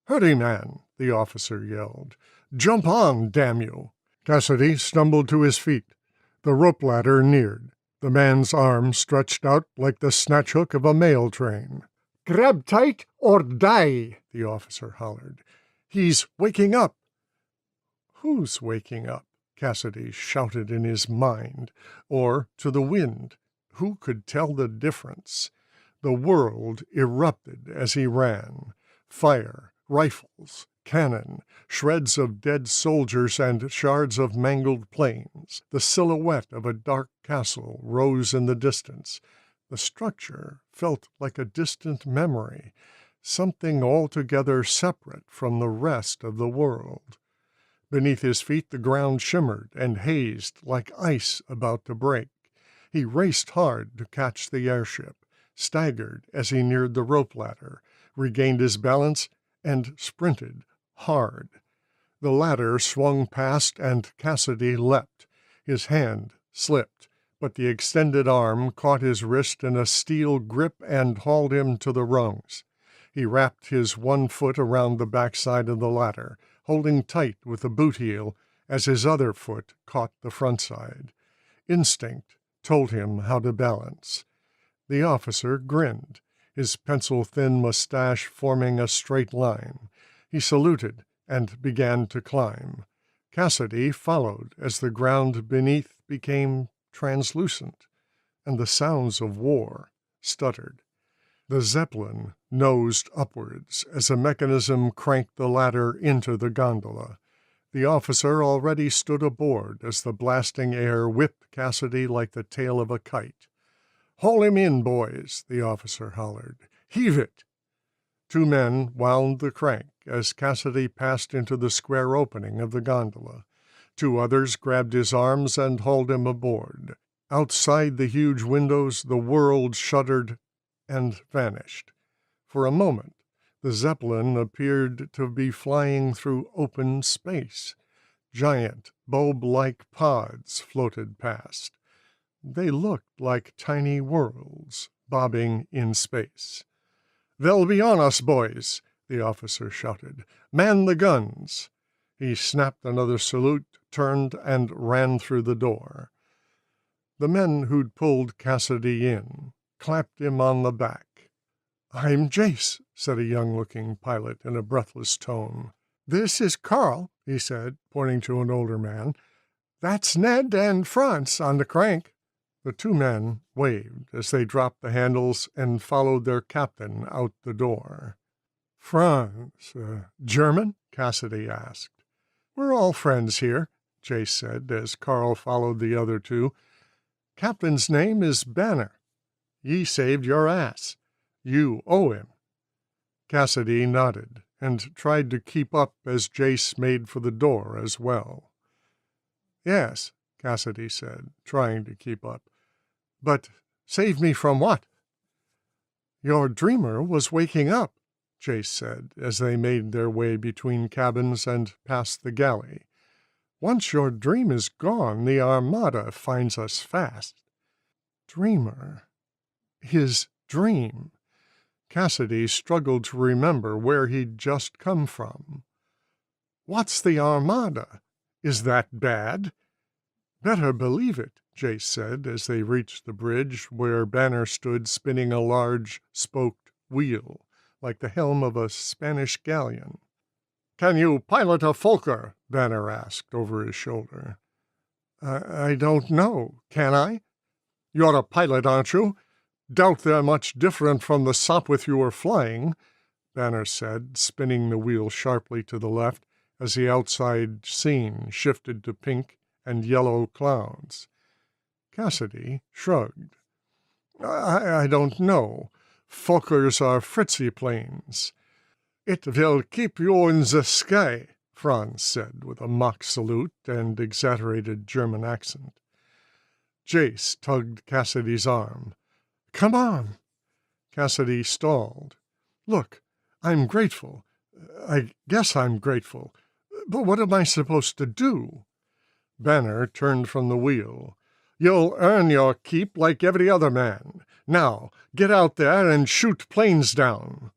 "Hurry, man," the officer yelled. "Jump on, damn you!" Cassidy stumbled to his feet. The rope ladder neared. The man's arm stretched out like the snatch hook of a mail train. "Grab tight or die," the officer hollered. "He's waking up." "Who's waking up?" Cassidy shouted in his mind, or to the wind. Who could tell the difference? The world erupted as he ran. Fire, rifles, cannon, shreds of dead soldiers and shards of mangled planes. The silhouette of a dark castle rose in the distance. The structure felt like a distant memory, something altogether separate from the rest of the world. Beneath his feet the ground shimmered and hazed like ice about to break. He raced hard to catch the airship, staggered as he neared the rope ladder, regained his balance, and sprinted hard. The ladder swung past, and Cassidy leapt. His hand slipped, but the extended arm caught his wrist in a steel grip and hauled him to the rungs. He wrapped his one foot around the backside of the ladder, holding tight with the boot heel as his other foot caught the front side. Instinct told him how to balance. The officer grinned, his pencil-thin mustache forming a straight line. He saluted and began to climb. Cassidy followed as the ground beneath became translucent, and the sounds of war stuttered. The Zeppelin nosed upwards as a mechanism cranked the ladder into the gondola. The officer already stood aboard as the blasting air whipped Cassidy like the tail of a kite. "Haul him in, boys," the officer hollered. "Heave it!" Two men wound the crank as Cassidy passed into the square opening of the gondola. Two others grabbed his arms and hauled him aboard. Outside the huge windows, the world shuddered and vanished. For a moment, the Zeppelin appeared to be flying through open space. Giant, bulb-like pods floated past. They looked like tiny worlds bobbing in space. "They'll be on us, boys," the officer shouted. "Man the guns." He snapped another salute, turned, and ran through the door. The men who'd pulled Cassidy in clapped him on the back. "I'm Jace," said a young-looking pilot in a breathless tone. "This is Carl," he said, pointing to an older man. "That's Ned and Franz on the crank." The two men waved as they dropped the handles and followed their captain out the door. "Franz, German?" Cassidy asked. "We're all friends here," Jace said as Carl followed the other two. "Captain's name is Banner. He saved your ass. You owe him." Cassidy nodded and tried to keep up as Jace made for the door as well. "Yes," Cassidy said, trying to keep up. "But save me from what?" "Your dreamer was waking up," Jace said as they made their way between cabins and past the galley. "Once your dream is gone, the Armada finds us fast." Dreamer. His dream. Cassidy struggled to remember where he'd just come from. "What's the Armada? Is that bad?" "Better believe it," Jace said as they reached the bridge where Banner stood spinning a large, spoked wheel, like the helm of a Spanish galleon. "Can you pilot a Fokker?" Banner asked over his shoulder. I don't know. Can I?" "You're a pilot, aren't you? Doubt they're much different from the Sopwith you were flying," Banner said, spinning the wheel sharply to the left as the outside scene shifted to pink and yellow clouds. Cassidy shrugged. I don't know. Fokkers are Fritzy planes." "It will keep you in the sky," Franz said with a mock salute and exaggerated German accent. Jace tugged Cassidy's arm. "Come on." Cassidy stalled. "Look, I'm grateful. I guess I'm grateful. But what am I supposed to do?" Banner turned from the wheel. "You'll earn your keep like every other man. Now, get out there and shoot planes down."